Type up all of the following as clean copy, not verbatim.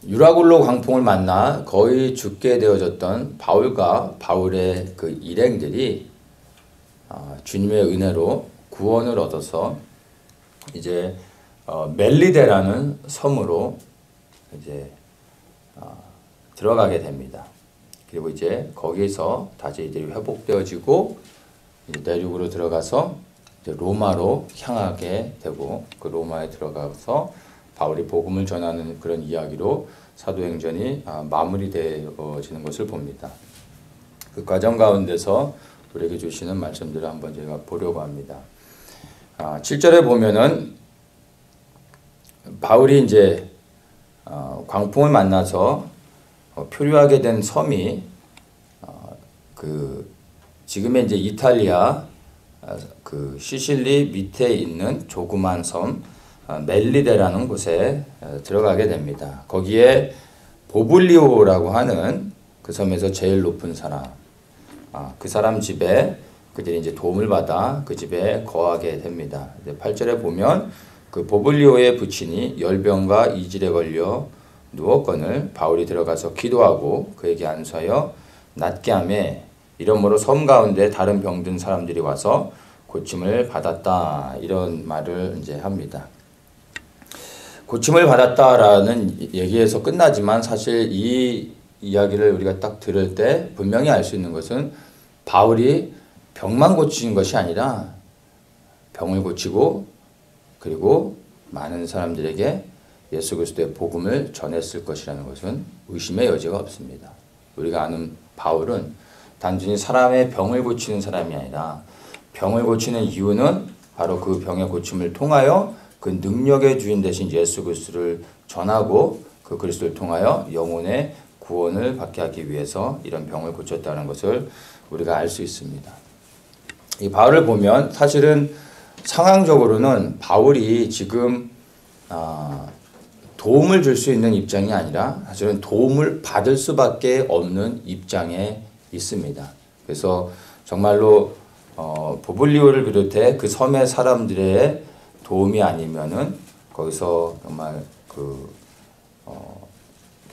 유라굴로 광풍을 만나 거의 죽게 되어졌던 바울과 바울의 그 일행들이 주님의 은혜로 구원을 얻어서 이제 멜리데라는 섬으로 이제 들어가게 됩니다. 그리고 이제 거기서 다시 이들이 회복되어지고 이제 내륙으로 들어가서 이제 로마로 향하게 되고 그 로마에 들어가서 바울이 복음을 전하는 그런 이야기로 사도행전이 마무리되어지는 것을 봅니다. 그 과정 가운데서 우리에게 주시는 말씀들을 한번 제가 보려고 합니다. 7절에 보면은 바울이 이제 광풍을 만나서 표류하게 된 섬이 그 지금의 이제 이탈리아 그 시실리 밑에 있는 조그만 섬 멜리데라는 곳에 들어가게 됩니다. 거기에 보블리오라고 하는 그 섬에서 제일 높은 사람, 그 사람 집에 그들이 이제 도움을 받아 그 집에 거하게 됩니다. 8절에 보면 그 보블리오의 부친이 열병과 이질에 걸려 누웠거늘 바울이 들어가서 기도하고 그에게 안수하여 낫게 하며 이러므로 섬 가운데 다른 병든 사람들이 와서 고침을 받았다, 이런 말을 이제 합니다. 고침을 받았다라는 얘기에서 끝나지만 사실 이 이야기를 우리가 딱 들을 때 분명히 알 수 있는 것은 바울이 병만 고친 것이 아니라 병을 고치고 그리고 많은 사람들에게 예수 그리스도의 복음을 전했을 것이라는 것은 의심의 여지가 없습니다. 우리가 아는 바울은 단순히 사람의 병을 고치는 사람이 아니라 병을 고치는 이유는 바로 그 병의 고침을 통하여 그 능력의 주인 되신 예수 그리스도를 전하고 그 그리스도를 통하여 영혼의 구원을 받게 하기 위해서 이런 병을 고쳤다는 것을 우리가 알 수 있습니다. 이 바울을 보면 사실은 상황적으로는 바울이 지금 도움을 줄 수 있는 입장이 아니라 사실은 도움을 받을 수밖에 없는 입장에 있습니다. 그래서 정말로 보블리오를 비롯해 그 섬의 사람들의 도움이 아니면은 거기서 정말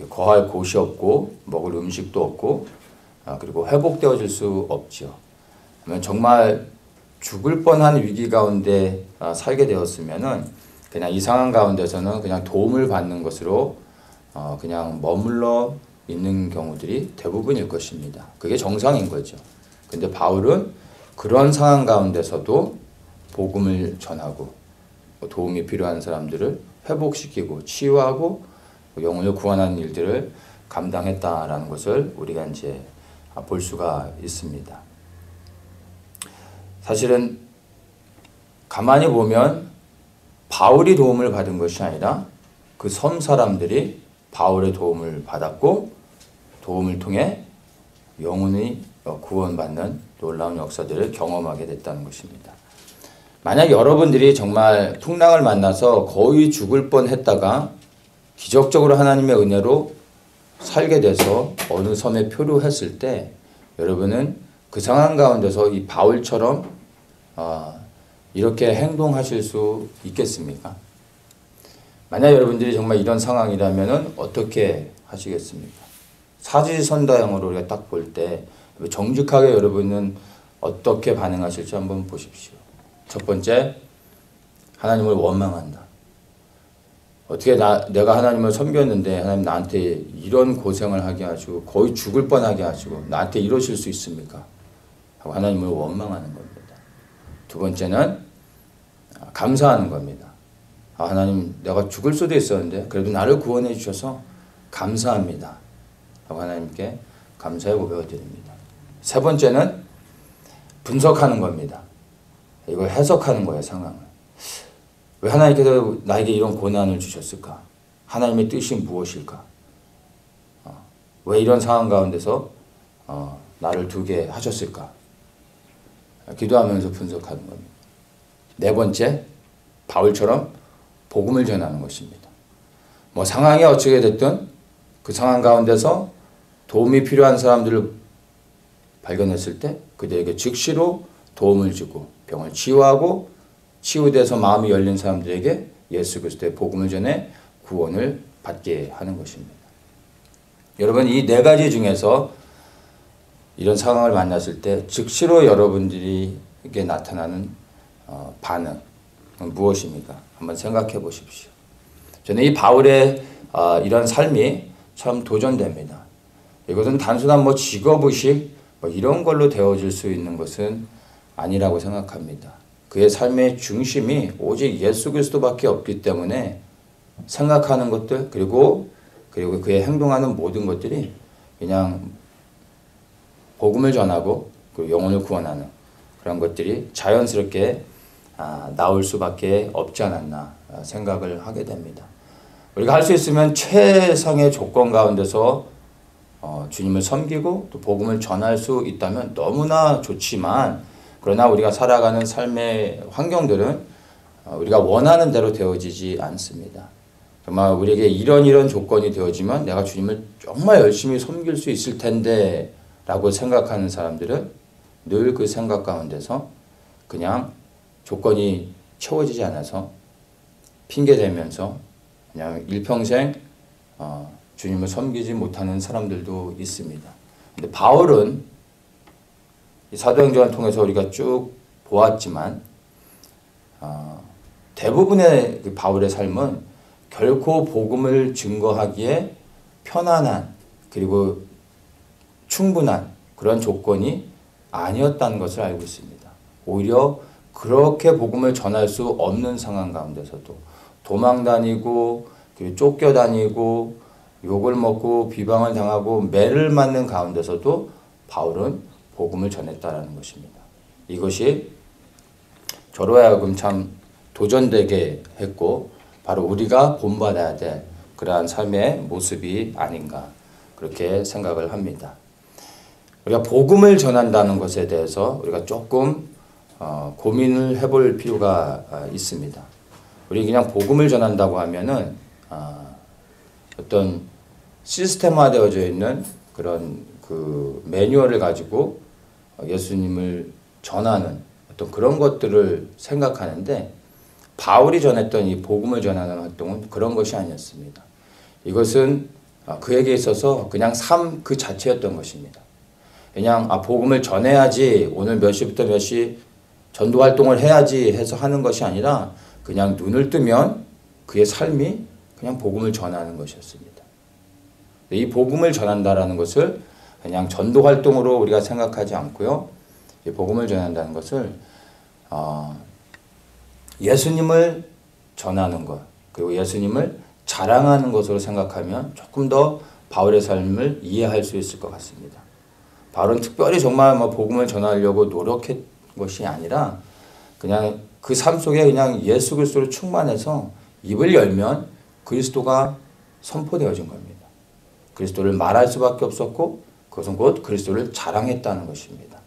거할 곳이 없고 먹을 음식도 없고 그리고 회복되어질 수 없죠. 정말 죽을 뻔한 위기 가운데 살게 되었으면은 그냥 이 상황 가운데서는 그냥 도움을 받는 것으로 그냥 머물러 있는 경우들이 대부분일 것입니다. 그게 정상인 거죠. 근데 바울은 그런 상황 가운데서도 복음을 전하고 도움이 필요한 사람들을 회복시키고 치유하고 영혼을 구원하는 일들을 감당했다라는 것을 우리가 이제 볼 수가 있습니다. 사실은 가만히 보면 바울이 도움을 받은 것이 아니라 그 섬 사람들이 바울의 도움을 받았고 도움을 통해 영혼이 구원받는 놀라운 역사들을 경험하게 됐다는 것입니다. 만약 여러분들이 정말 풍랑을 만나서 거의 죽을 뻔했다가 기적적으로 하나님의 은혜로 살게 돼서 어느 섬에 표류했을 때 여러분은 그 상황 가운데서 이 바울처럼 이렇게 행동하실 수 있겠습니까? 만약 여러분들이 정말 이런 상황이라면 어떻게 하시겠습니까? 사지선다형으로 우리가 딱 볼 때 정직하게 여러분은 어떻게 반응하실지 한번 보십시오. 첫 번째, 하나님을 원망한다. 어떻게 내가 하나님을 섬겼는데 하나님 나한테 이런 고생을 하게 하시고 거의 죽을 뻔하게 하시고 나한테 이러실 수 있습니까? 하고 하나님을 원망하는 겁니다. 두 번째는 감사하는 겁니다. 하나님, 내가 죽을 수도 있었는데 그래도 나를 구원해 주셔서 감사합니다. 하고 하나님께 감사의 고백을 드립니다. 세 번째는 분석하는 겁니다. 이걸 해석하는 거예요, 상황을. 왜 하나님께서 나에게 이런 고난을 주셨을까? 하나님의 뜻이 무엇일까? 왜 이런 상황 가운데서 나를 두게 하셨을까? 기도하면서 분석하는 겁니다. 네 번째, 바울처럼 복음을 전하는 것입니다. 상황이 어떻게 됐든 그 상황 가운데서 도움이 필요한 사람들을 발견했을 때 그들에게 즉시로 도움을 주고 병을 치유하고 치유돼서 마음이 열린 사람들에게 예수 그리스도의 복음을 전해 구원을 받게 하는 것입니다. 여러분, 이 네 가지 중에서 이런 상황을 만났을 때 즉시로 여러분들에게 나타나는 반응은 무엇입니까? 한번 생각해 보십시오. 저는 이 바울의 이런 삶이 참 도전됩니다. 이것은 단순한 직업의식 이런 걸로 되어질 수 있는 것은 아니라고 생각합니다. 그의 삶의 중심이 오직 예수 그리스도밖에 없기 때문에 생각하는 것들 그리고 그의 행동하는 모든 것들이 그냥 복음을 전하고 그리고 영혼을 구원하는 그런 것들이 자연스럽게 나올 수밖에 없지 않았나 생각을 하게 됩니다. 우리가 할 수 있으면 최상의 조건 가운데서 주님을 섬기고 또 복음을 전할 수 있다면 너무나 좋지만, 그러나 우리가 살아가는 삶의 환경들은 우리가 원하는 대로 되어지지 않습니다. 정말 우리에게 이런 조건이 되어지면 내가 주님을 정말 열심히 섬길 수 있을 텐데 라고 생각하는 사람들은 늘 그 생각 가운데서 그냥 조건이 채워지지 않아서 핑계대면서 그냥 일평생 주님을 섬기지 못하는 사람들도 있습니다. 근데 바울은 사도행전을 통해서 우리가 쭉 보았지만 대부분의 바울의 삶은 결코 복음을 증거하기에 편안한 그리고 충분한 그런 조건이 아니었다는 것을 알고 있습니다. 오히려 그렇게 복음을 전할 수 없는 상황 가운데서도 도망다니고 그리고 쫓겨다니고 욕을 먹고 비방을 당하고 매를 맞는 가운데서도 바울은 복음을 전했다라는 것입니다. 이것이 저로 하여금 참 도전되게 했고 바로 우리가 본받아야 될 그러한 삶의 모습이 아닌가 그렇게 생각을 합니다. 우리가 복음을 전한다는 것에 대해서 우리가 조금 고민을 해볼 필요가 있습니다. 우리 그냥 복음을 전한다고 하면은 어떤 시스템화되어져 있는 그런 그 매뉴얼을 가지고 예수님을 전하는 어떤 그런 것들을 생각하는데, 바울이 전했던 이 복음을 전하는 활동은 그런 것이 아니었습니다. 이것은 그에게 있어서 그냥 삶 그 자체였던 것입니다. 그냥 복음을 전해야지, 오늘 몇 시부터 몇 시 전도 활동을 해야지 해서 하는 것이 아니라 그냥 눈을 뜨면 그의 삶이 그냥 복음을 전하는 것이었습니다. 이 복음을 전한다라는 것을 그냥 전도 활동으로 우리가 생각하지 않고요. 이 복음을 전한다는 것을 예수님을 전하는 것, 그리고 예수님을 자랑하는 것으로 생각하면 조금 더 바울의 삶을 이해할 수 있을 것 같습니다. 바울은 특별히 정말 복음을 전하려고 노력한 것이 아니라 그냥 그 삶 속에 그냥 예수 그리스도로 충만해서 입을 열면 그리스도가 선포되어진 겁니다. 그리스도를 말할 수밖에 없었고 그것은 곧 그리스도를 자랑했다는 것입니다.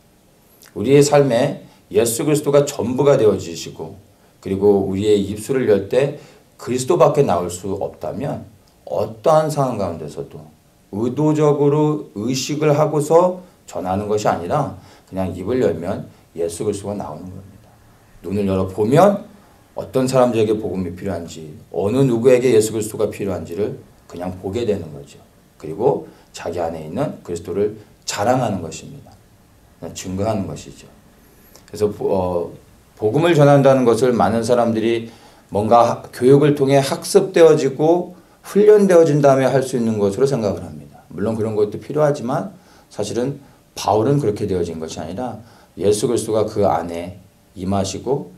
우리의 삶에 예수 그리스도가 전부가 되어지시고 그리고 우리의 입술을 열 때 그리스도밖에 나올 수 없다면 어떠한 상황 가운데서도 의도적으로 의식을 하고서 전하는 것이 아니라 그냥 입을 열면 예수 그리스도가 나오는 겁니다. 눈을 열어보면 어떤 사람들에게 복음이 필요한지, 어느 누구에게 예수 그리스도가 필요한지를 그냥 보게 되는 거죠. 그리고 자기 안에 있는 그리스도를 자랑하는 것입니다. 증거하는 것이죠. 그래서 복음을 전한다는 것을 많은 사람들이 뭔가 교육을 통해 학습되어지고 훈련되어진 다음에 할 수 있는 것으로 생각을 합니다. 물론 그런 것도 필요하지만 사실은 바울은 그렇게 되어진 것이 아니라 예수 그리스도가 그 안에 임하시고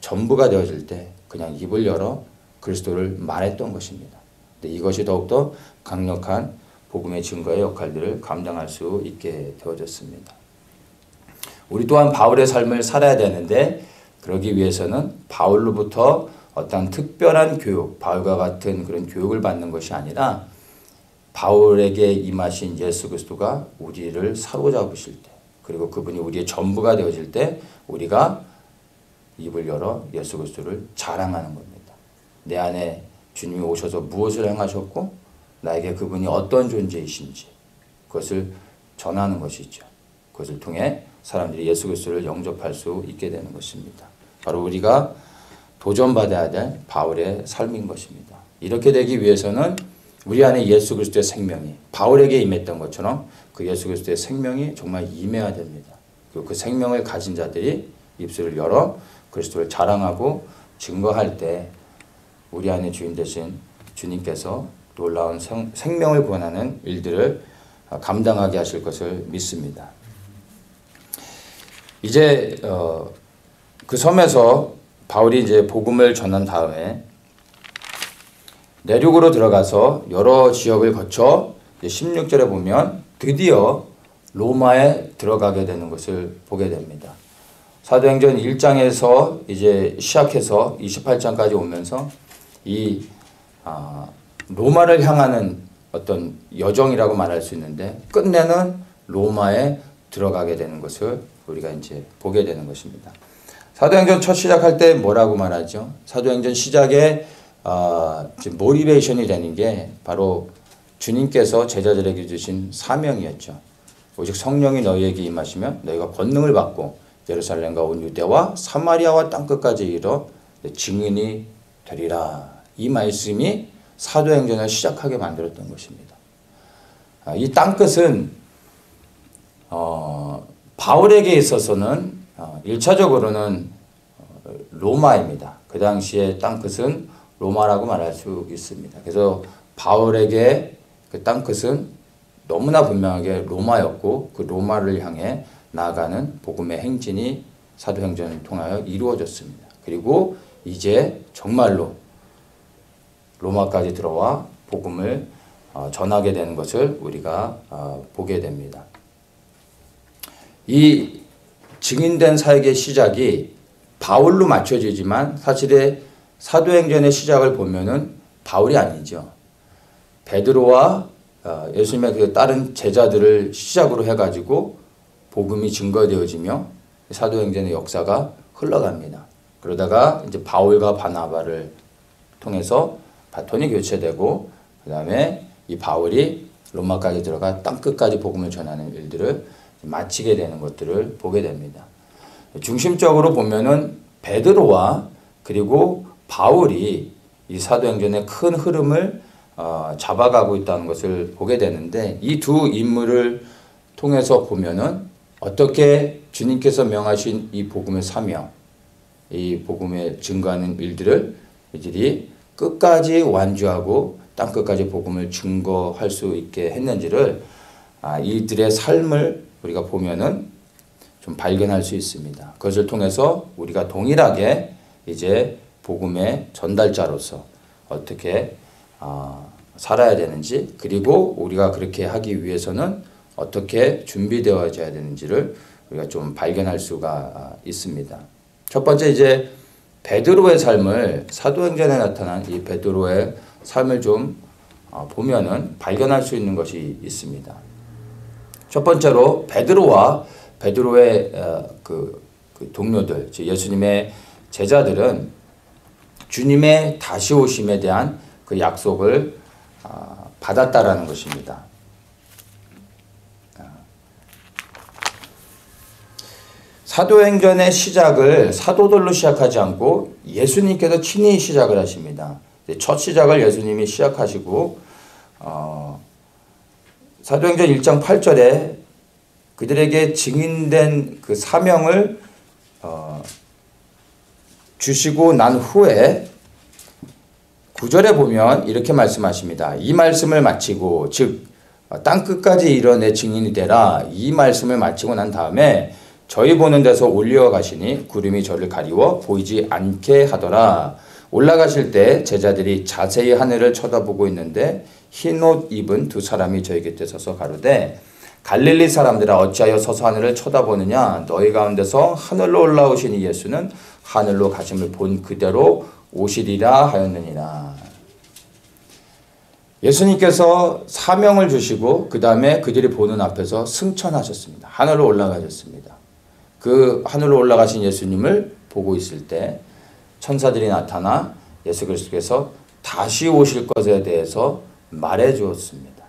전부가 되어질 때 그냥 입을 열어 그리스도를 말했던 것입니다. 근데 이것이 더욱더 강력한 복음의 증거의 역할들을 감당할 수 있게 되어졌습니다. 우리 또한 바울의 삶을 살아야 되는데 그러기 위해서는 바울로부터 어떤 특별한 교육, 바울과 같은 그런 교육을 받는 것이 아니라 바울에게 임하신 예수 그리스도가 우리를 사로잡으실 때, 그리고 그분이 우리의 전부가 되어질 때 우리가 입을 열어 예수 그리스도를 자랑하는 겁니다. 내 안에 주님이 오셔서 무엇을 행하셨고 나에게 그분이 어떤 존재이신지 그것을 전하는 것이죠. 그것을 통해 사람들이 예수 그리스도를 영접할 수 있게 되는 것입니다. 바로 우리가 도전받아야 될 바울의 삶인 것입니다. 이렇게 되기 위해서는 우리 안에 예수 그리스도의 생명이 바울에게 임했던 것처럼 그 예수 그리스도의 생명이 정말 임해야 됩니다. 그리고 그 생명을 가진 자들이 입술을 열어 그리스도를 자랑하고 증거할 때 우리 안에 주인 되신 주님께서 놀라운 생명을 구원하는 일들을 감당하게 하실 것을 믿습니다. 이제 그 섬에서 바울이 이제 복음을 전한 다음에 내륙으로 들어가서 여러 지역을 거쳐 16절에 보면 드디어 로마에 들어가게 되는 것을 보게 됩니다. 사도행전 1장에서 이제 시작해서 28장까지 오면서 이 로마를 향하는 어떤 여정이라고 말할 수 있는데 끝내는 로마에 들어가게 되는 것을 우리가 이제 보게 되는 것입니다. 사도행전 첫 시작할 때 뭐라고 말하죠? 사도행전 시작에 모티베이션이 되는 게 바로 주님께서 제자들에게 주신 사명이었죠. 오직 성령이 너희에게 임하시면 너희가 권능을 받고 예루살렘과 온 유대와 사마리아와 땅끝까지 이르러 증인이 되리라. 이 말씀이 사도행전을 시작하게 만들었던 것입니다. 이 땅끝은 바울에게 있어서는 1차적으로는 로마입니다. 그 당시에 땅끝은 로마라고 말할 수 있습니다. 그래서 바울에게 그 땅끝은 너무나 분명하게 로마였고 그 로마를 향해 나아가는 복음의 행진이 사도행전을 통하여 이루어졌습니다. 그리고 이제 정말로 로마까지 들어와 복음을 전하게 되는 것을 우리가 보게 됩니다. 이 증인된 사역의 시작이 바울로 맞춰지지만 사실의 사도행전의 시작을 보면은 바울이 아니죠. 베드로와 예수님의 그 다른 제자들을 시작으로 해가지고 복음이 증거되어지며 사도행전의 역사가 흘러갑니다. 그러다가 이제 바울과 바나바를 통해서 바톤이 교체되고 그 다음에 이 바울이 로마까지 들어가 땅끝까지 복음을 전하는 일들을 마치게 되는 것들을 보게 됩니다. 중심적으로 보면은 베드로와 그리고 바울이 이 사도행전의 큰 흐름을 잡아가고 있다는 것을 보게 되는데 이 두 인물을 통해서 보면은 어떻게 주님께서 명하신 이 복음의 사명, 이 복음에 증거하는 일들을 이들이 끝까지 완주하고 땅끝까지 복음을 증거할 수 있게 했는지를 이들의 삶을 우리가 보면은 좀 발견할 수 있습니다. 그것을 통해서 우리가 동일하게 이제 복음의 전달자로서 어떻게 살아야 되는지 그리고 우리가 그렇게 하기 위해서는 어떻게 준비되어져야 되는지를 우리가 좀 발견할 수가 있습니다. 첫 번째 이제 베드로의 삶을 사도행전에 나타난 이 베드로의 삶을 좀 보면은 발견할 수 있는 것이 있습니다. 첫 번째로 베드로와 베드로의 그 동료들, 즉 예수님의 제자들은 주님의 다시 오심에 대한 그 약속을 받았다라는 것입니다. 사도행전의 시작을 사도들로 시작하지 않고 예수님께서 친히 시작을 하십니다. 첫 시작을 예수님이 시작하시고 사도행전 1장 8절에 그들에게 증인된 그 사명을 주시고 난 후에 9절에 보면 이렇게 말씀하십니다. 이 말씀을 마치고 즉 땅끝까지 이르러 내 증인이 되라. 이 말씀을 마치고 난 다음에 저희 보는 데서 올려가시니 구름이 저를 가리워 보이지 않게 하더라. 올라가실 때 제자들이 자세히 하늘을 쳐다보고 있는데 흰옷 입은 두 사람이 저희 곁에 서서 가로되 갈릴리 사람들아 어찌하여 서서 하늘을 쳐다보느냐. 너희 가운데서 하늘로 올라오신 이 예수는 하늘로 가심을 본 그대로 오시리라 하였느니라. 예수님께서 사명을 주시고 그 다음에 그들이 보는 앞에서 승천하셨습니다. 하늘로 올라가셨습니다. 그 하늘로 올라가신 예수님을 보고 있을 때 천사들이 나타나 예수 그리스도께서 다시 오실 것에 대해서 말해 주었습니다.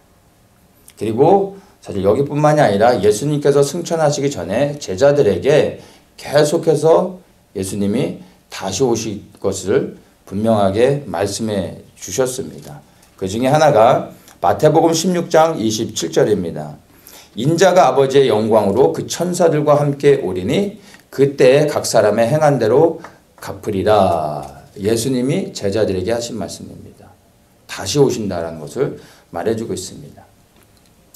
그리고 사실 여기뿐만이 아니라 예수님께서 승천하시기 전에 제자들에게 계속해서 예수님이 다시 오실 것을 분명하게 말씀해 주셨습니다. 그 중에 하나가 마태복음 16장 27절입니다. 인자가 아버지의 영광으로 그 천사들과 함께 오리니 그때 각 사람의 행한 대로 갚으리라. 예수님이 제자들에게 하신 말씀입니다. 다시 오신다라는 것을 말해주고 있습니다.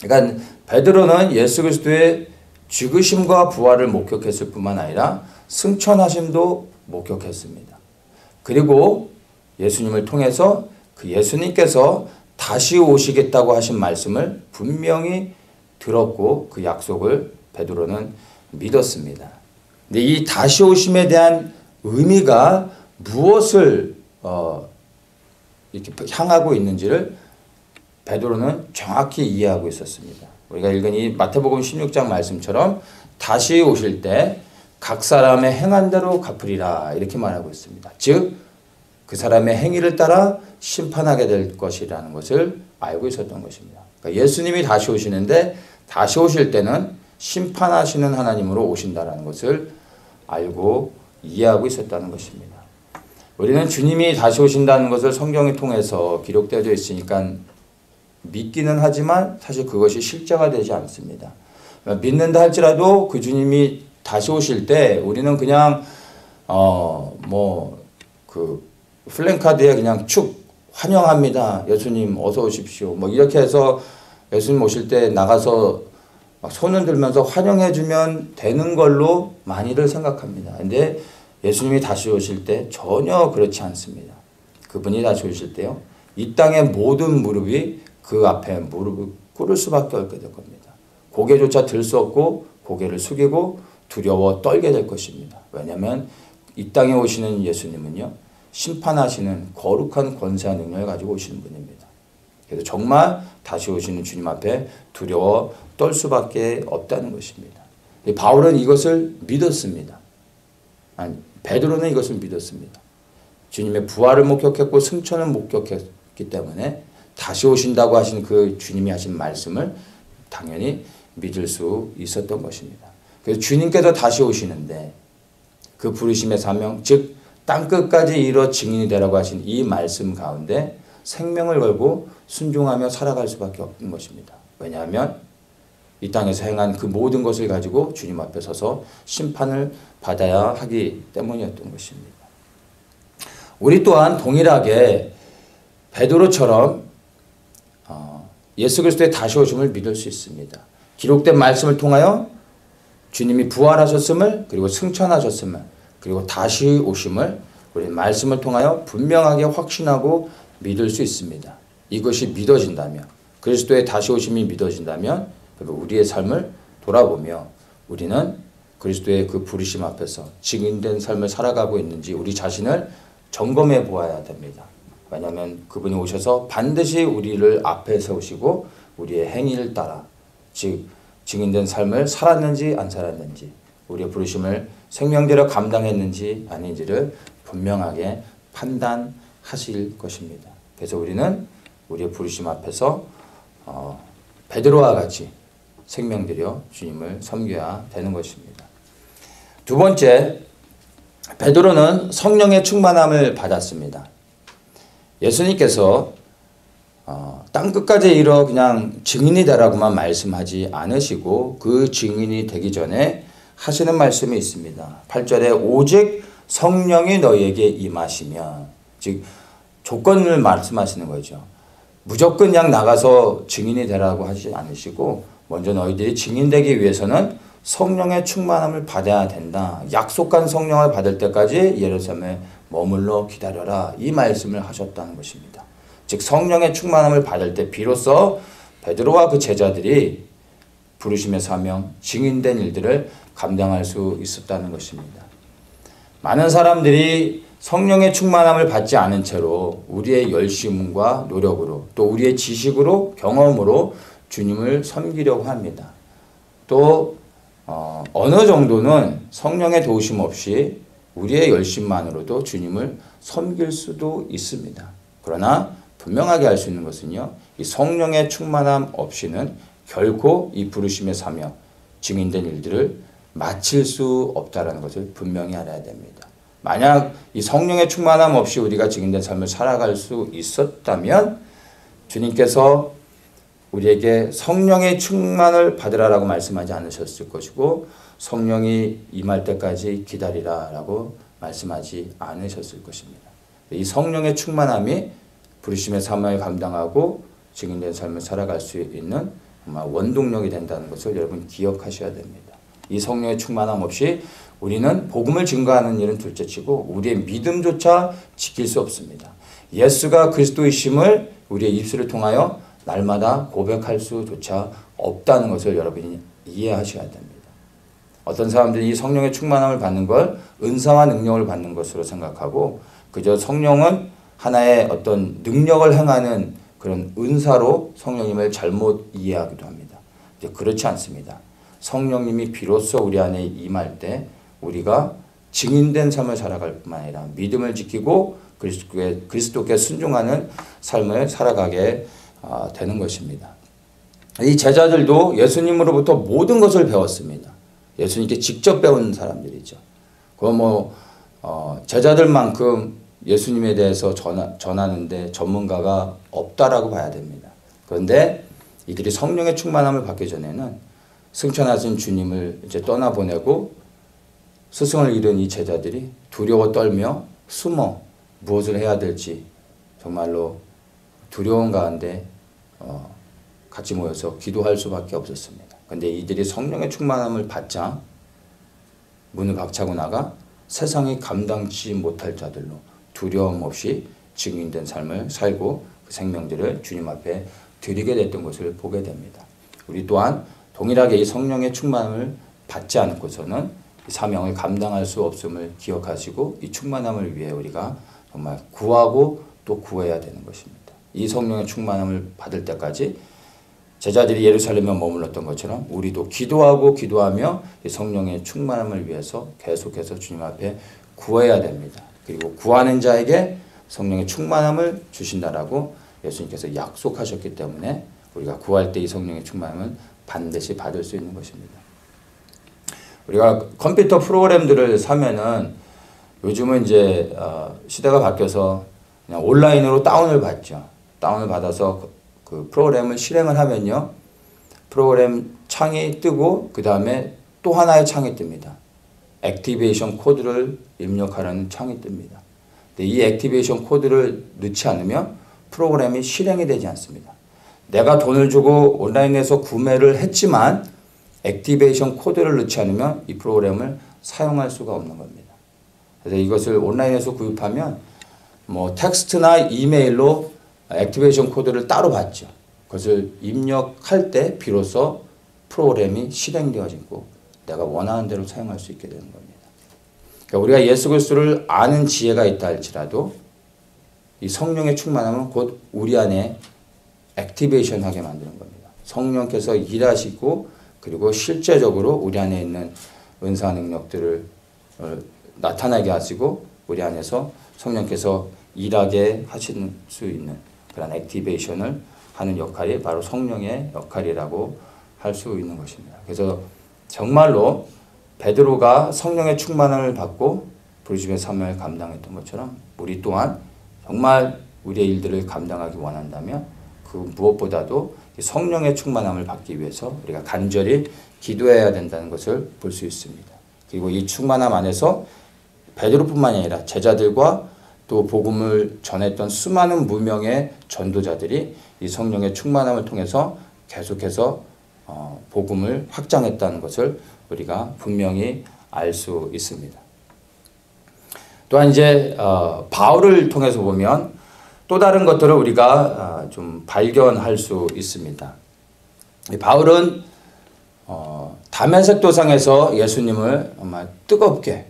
그러니까 베드로는 예수 그리스도의 죽으심과 부활을 목격했을 뿐만 아니라 승천하심도 목격했습니다. 그리고 예수님을 통해서 그 예수님께서 다시 오시겠다고 하신 말씀을 분명히 들었고 그 약속을 베드로는 믿었습니다. 근데 이 다시 오심에 대한 의미가 무엇을 이렇게 향하고 있는지를 베드로는 정확히 이해하고 있었습니다. 우리가 읽은 이 마태복음 16장 말씀처럼 다시 오실 때 각 사람의 행한 대로 갚으리라 이렇게 말하고 있습니다. 즉 그 사람의 행위를 따라 심판하게 될 것이라는 것을 알고 있었던 것입니다. 그러니까 예수님이 다시 오시는데 다시 오실 때는 심판하시는 하나님으로 오신다는 것을 알고 이해하고 있었다는 것입니다. 우리는 주님이 다시 오신다는 것을 성경을 통해서 기록되어 있으니까 믿기는 하지만 사실 그것이 실제가 되지 않습니다. 믿는다 할지라도 그 주님이 다시 오실 때 우리는 그냥 플랜카드에 그냥 축 환영합니다. 예수님 어서 오십시오. 뭐 이렇게 해서 예수님 오실 때 나가서 막 손을 들면서 환영해 주면 되는 걸로 많이들 생각합니다. 근데 예수님이 다시 오실 때 전혀 그렇지 않습니다. 그분이 다시 오실 때요. 이 땅의 모든 무릎이 그 앞에 무릎을 꿇을 수밖에 없게 될 겁니다. 고개조차 들 수 없고 고개를 숙이고 두려워 떨게 될 것입니다. 왜냐하면 이 땅에 오시는 예수님은요. 심판하시는 거룩한 권세와 능력을 가지고 오시는 분입니다. 그래서 정말 다시 오시는 주님 앞에 두려워 떨 수밖에 없다는 것입니다. 바울은 이것을 믿었습니다. 베드로는 이것을 믿었습니다. 주님의 부활을 목격했고 승천을 목격했기 때문에 다시 오신다고 하신 그 주님이 하신 말씀을 당연히 믿을 수 있었던 것입니다. 그래서 주님께서 다시 오시는데 그 부르심의 사명, 즉 땅끝까지 이르러 증인이 되라고 하신 이 말씀 가운데 생명을 걸고 순종하며 살아갈 수밖에 없는 것입니다. 왜냐하면 이 땅에서 행한 그 모든 것을 가지고 주님 앞에 서서 심판을 받아야 하기 때문이었던 것입니다. 우리 또한 동일하게 베드로처럼 예수 그리스도의 다시 오심을 믿을 수 있습니다. 기록된 말씀을 통하여 주님이 부활하셨음을 그리고 승천하셨음을 그리고 다시 오심을 우리 말씀을 통하여 분명하게 확신하고 믿을 수 있습니다. 이것이 믿어진다면 그리스도의 다시 오심이 믿어진다면 우리의 삶을 돌아보며 우리는 그리스도의 그 부르심 앞에서 증인된 삶을 살아가고 있는지 우리 자신을 점검해 보아야 됩니다. 왜냐하면 그분이 오셔서 반드시 우리를 앞에 세우시고 우리의 행위를 따라 즉 증인된 삶을 살았는지 안 살았는지 우리의 부르심을 생명대로 감당했는지 아닌지를 분명하게 판단하실 것입니다. 그래서 우리는 우리의 부르심 앞에서 베드로와 같이 생명들여 주님을 섬겨야 되는 것입니다. 두 번째, 베드로는 성령의 충만함을 받았습니다. 예수님께서 땅끝까지 이르러 그냥 증인이 되라고만 말씀하지 않으시고 그 증인이 되기 전에 하시는 말씀이 있습니다. 8절에 오직 성령이 너희에게 임하시면, 즉 조건을 말씀하시는 거죠. 무조건 그냥 나가서 증인이 되라고 하지 않으시고 먼저 너희들이 증인되기 위해서는 성령의 충만함을 받아야 된다. 약속한 성령을 받을 때까지 예루살렘에 머물러 기다려라. 이 말씀을 하셨다는 것입니다. 즉 성령의 충만함을 받을 때 비로소 베드로와 그 제자들이 부르심의 사명, 증인된 일들을 감당할 수 있었다는 것입니다. 많은 사람들이 성령의 충만함을 받지 않은 채로 우리의 열심과 노력으로 또 우리의 지식으로 경험으로 주님을 섬기려고 합니다. 또 어느 정도는 성령의 도우심 없이 우리의 열심만으로도 주님을 섬길 수도 있습니다. 그러나 분명하게 알 수 있는 것은요, 이 성령의 충만함 없이는 결코 이 부르심의 사명, 증인된 일들을 마칠 수 없다는 것을 분명히 알아야 됩니다. 만약 이 성령의 충만함 없이 우리가 증인된 삶을 살아갈 수 있었다면 주님께서 우리에게 성령의 충만을 받으라라고 말씀하지 않으셨을 것이고 성령이 임할 때까지 기다리라라고 말씀하지 않으셨을 것입니다. 이 성령의 충만함이 부르심의 사명을 감당하고 증인된 삶을 살아갈 수 있는 정말 원동력이 된다는 것을 여러분 기억하셔야 됩니다. 이 성령의 충만함 없이 우리는 복음을 증거하는 일은 둘째치고 우리의 믿음조차 지킬 수 없습니다. 예수가 그리스도이심을 우리의 입술을 통하여 날마다 고백할 수조차 없다는 것을 여러분이 이해하셔야 됩니다. 어떤 사람들이 이 성령의 충만함을 받는 걸 은사와 능력을 받는 것으로 생각하고 그저 성령은 하나의 어떤 능력을 행하는 그런 은사로 성령님을 잘못 이해하기도 합니다. 그렇지 않습니다. 성령님이 비로소 우리 안에 임할 때 우리가 증인된 삶을 살아갈 뿐만 아니라 믿음을 지키고 그리스도께 순종하는 삶을 살아가게 되는 것입니다. 이 제자들도 예수님으로부터 모든 것을 배웠습니다. 예수님께 직접 배운 사람들이죠. 제자들만큼 예수님에 대해서 전하는데 전문가가 없다라고 봐야 됩니다. 그런데 이들이 성령의 충만함을 받기 전에는 승천하신 주님을 이제 떠나보내고 스승을 잃은 이 제자들이 두려워 떨며 숨어 무엇을 해야 될지 정말로 두려운 가운데 같이 모여서 기도할 수밖에 없었습니다. 그런데 이들이 성령의 충만함을 받자 문을 박차고 나가 세상이 감당치 못할 자들로 두려움 없이 증인된 삶을 살고 그 생명들을 주님 앞에 드리게 됐던 것을 보게 됩니다. 우리 또한 동일하게 이 성령의 충만함을 받지 않고서는 이 사명을 감당할 수 없음을 기억하시고 이 충만함을 위해 우리가 정말 구하고 또 구해야 되는 것입니다. 이 성령의 충만함을 받을 때까지 제자들이 예루살렘에 머물렀던 것처럼 우리도 기도하고 기도하며 이 성령의 충만함을 위해서 계속해서 주님 앞에 구해야 됩니다. 그리고 구하는 자에게 성령의 충만함을 주신다라고 예수님께서 약속하셨기 때문에 우리가 구할 때 이 성령의 충만함을 반드시 받을 수 있는 것입니다. 우리가 컴퓨터 프로그램들을 사면은 요즘은 이제 시대가 바뀌어서 그냥 온라인으로 다운을 받죠. 다운을 받아서 그 프로그램을 실행을 하면요. 프로그램 창이 뜨고 그 다음에 또 하나의 창이 뜹니다. 액티베이션 코드를 입력하라는 창이 뜹니다. 근데 이 액티베이션 코드를 넣지 않으면 프로그램이 실행이 되지 않습니다. 내가 돈을 주고 온라인에서 구매를 했지만 액티베이션 코드를 넣지 않으면 이 프로그램을 사용할 수가 없는 겁니다. 그래서 이것을 온라인에서 구입하면 뭐 텍스트나 이메일로 액티베이션 코드를 따로 받죠. 그것을 입력할 때 비로소 프로그램이 실행되어지고 내가 원하는 대로 사용할 수 있게 되는 겁니다. 그러니까 우리가 예수 그리스도를 아는 지혜가 있다 할지라도 이 성령의 충만함은 곧 우리 안에 액티베이션하게 만드는 겁니다. 성령께서 일하시고 그리고 실제적으로 우리 안에 있는 은사 능력들을 나타나게 하시고 우리 안에서 성령께서 일하게 하실 수 있는 그런 액티베이션을 하는 역할이 바로 성령의 역할이라고 할 수 있는 것입니다. 그래서 정말로 베드로가 성령의 충만함을 받고 부르심의 사명을 감당했던 것처럼 우리 또한 정말 우리의 일들을 감당하기 원한다면 그 무엇보다도 성령의 충만함을 받기 위해서 우리가 간절히 기도해야 된다는 것을 볼 수 있습니다. 그리고 이 충만함 안에서 베드로뿐만이 아니라 제자들과 또 복음을 전했던 수많은 무명의 전도자들이 이 성령의 충만함을 통해서 계속해서 복음을 확장했다는 것을 우리가 분명히 알 수 있습니다. 또한 이제 바울을 통해서 보면 또 다른 것들을 우리가 좀 발견할 수 있습니다. 바울은 다메섹 도상에서 예수님을 정말 뜨겁게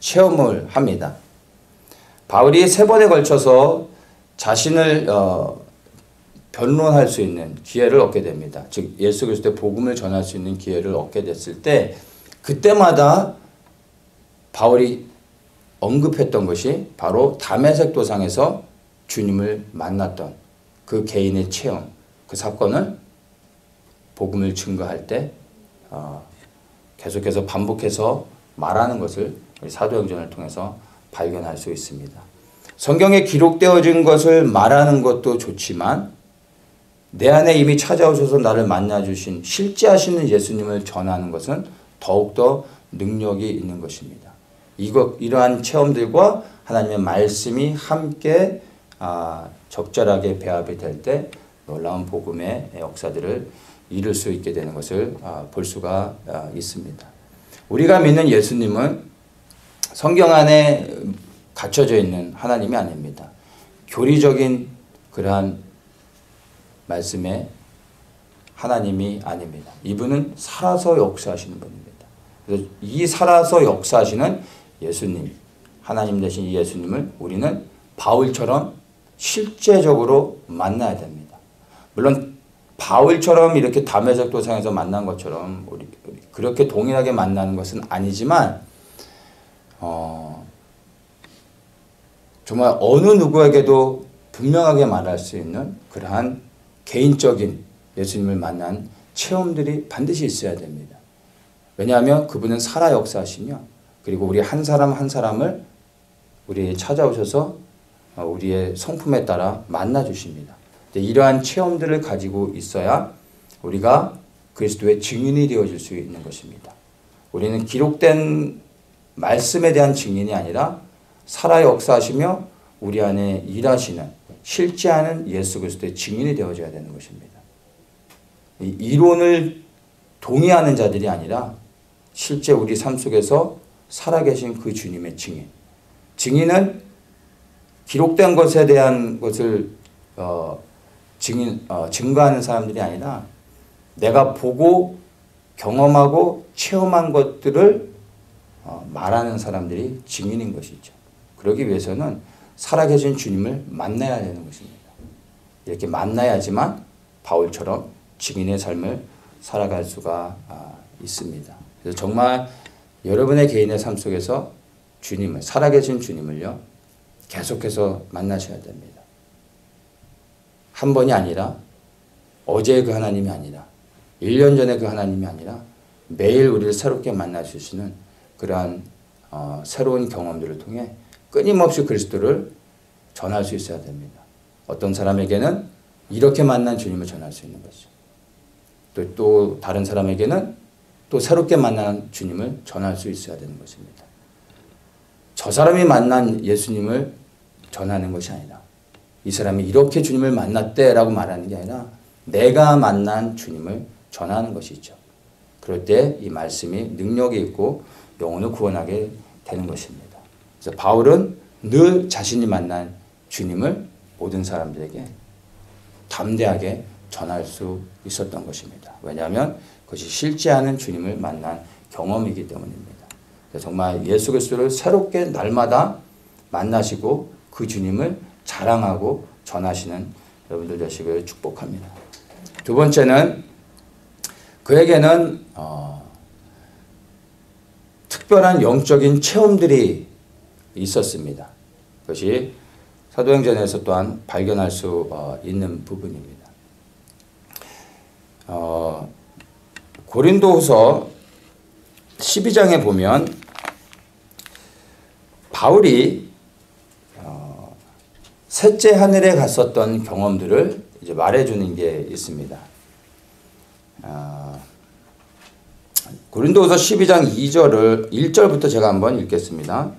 체험을 합니다. 바울이 3번에 걸쳐서 자신을 변론할 수 있는 기회를 얻게 됩니다. 즉 예수 그리스도의 복음을 전할 수 있는 기회를 얻게 됐을 때 그때마다 바울이 언급했던 것이 바로 다메섹 도상에서 주님을 만났던 그 개인의 체험, 그 사건을 복음을 증거할 때 계속해서 반복해서 말하는 것을 우리 사도행전을 통해서 발견할 수 있습니다. 성경에 기록되어진 것을 말하는 것도 좋지만 내 안에 이미 찾아오셔서 나를 만나주신 실제 하시는 예수님을 전하는 것은 더욱더 능력이 있는 것입니다. 이러한 체험들과 하나님의 말씀이 함께 적절하게 배합이 될 때 놀라운 복음의 역사들을 이룰 수 있게 되는 것을 볼 수가 있습니다. 우리가 믿는 예수님은 성경 안에 갇혀져 있는 하나님이 아닙니다. 교리적인 그러한 말씀의 하나님이 아닙니다. 이분은 살아서 역사하시는 분입니다. 그래서 이 살아서 역사하시는 예수님, 하나님 되신 이 예수님을 우리는 바울처럼 실제적으로 만나야 됩니다. 물론 바울처럼 이렇게 담에색 도상에서 만난 것처럼 우리 그렇게 동일하게 만나는 것은 아니지만 정말 어느 누구에게도 분명하게 말할 수 있는 그러한 개인적인 예수님을 만난 체험들이 반드시 있어야 됩니다. 왜냐하면 그분은 살아 역사하시며 그리고 우리 한 사람 한 사람을 우리 찾아오셔서 우리의 성품에 따라 만나주십니다. 이러한 체험들을 가지고 있어야 우리가 그리스도의 증인이 되어질 수 있는 것입니다. 우리는 기록된 말씀에 대한 증인이 아니라 살아 역사하시며 우리 안에 일하시는 실제하는 예수 그리스도의 증인이 되어져야 되는 것입니다. 이론을 동의하는 자들이 아니라 실제 우리 삶 속에서 살아계신 그 주님의 증인. 증인은 기록된 것에 대한 것을 증거하는 사람들이 아니라 내가 보고 경험하고 체험한 것들을 말하는 사람들이 증인인 것이죠. 그러기 위해서는 살아계신 주님을 만나야 되는 것입니다. 이렇게 만나야지만 바울처럼 증인의 삶을 살아갈 수가 있습니다. 그래서 정말 여러분의 개인의 삶 속에서 주님을, 살아계신 주님을요, 계속해서 만나셔야 됩니다. 한 번이 아니라 어제의 그 하나님이 아니라 1년 전의 그 하나님이 아니라 매일 우리를 새롭게 만나주시는 그러한 새로운 경험들을 통해 끊임없이 그리스도를 전할 수 있어야 됩니다. 어떤 사람에게는 이렇게 만난 주님을 전할 수 있는 것이죠. 또 다른 사람에게는 또 새롭게 만난 주님을 전할 수 있어야 되는 것입니다. 저 사람이 만난 예수님을 전하는 것이 아니라 이 사람이 이렇게 주님을 만났대라고 말하는 게 아니라 내가 만난 주님을 전하는 것이죠. 그럴 때 이 말씀이 능력이 있고 영혼을 구원하게 되는 것입니다. 그래서 바울은 늘 자신이 만난 주님을 모든 사람들에게 담대하게 전할 수 있었던 것입니다. 왜냐하면 그것이 실제하는 주님을 만난 경험이기 때문입니다. 정말 예수 그리스도를 새롭게 날마다 만나시고 그 주님을 자랑하고 전하시는 여러분들 되시길 축복합니다. 두 번째는 그에게는 특별한 영적인 체험들이 있었습니다. 그것이 사도행전에서 또한 발견할 수 있는 부분입니다. 고린도후서 12장에 보면 바울이 셋째 하늘에 갔었던 경험들을 이제 말해주는 게 있습니다. 고린도후서 12장 1절부터 제가 한번 읽겠습니다.